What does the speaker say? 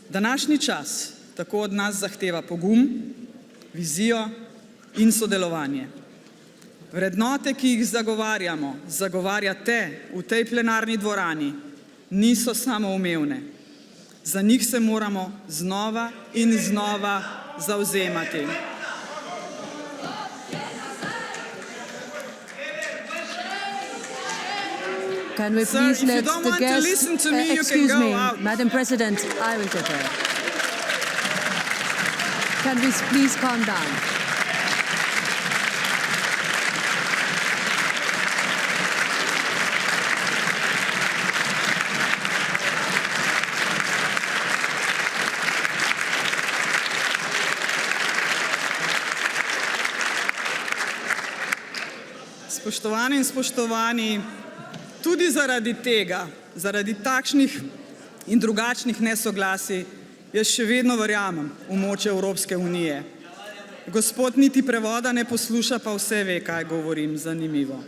Današnji čas tako od nas zahteva pogum, vizijo in sodelovanje. Vrednote, ki jih zagovarjate v tej plenarni dvorani, niso samoumevne. Za njih se moramo znova in znova zavzemati. Can we please let the guests... Excuse me, Madam President, I will take her. Can we please calm down? Spoštovane in spoštovani, tudi zaradi tega, zaradi takšnih in drugačnih nesoglasij, jaz še vedno verjamem v moč Evropske unije. Gospod niti prevoda ne posluša, pa vse ve, kaj govorim, zanimivo.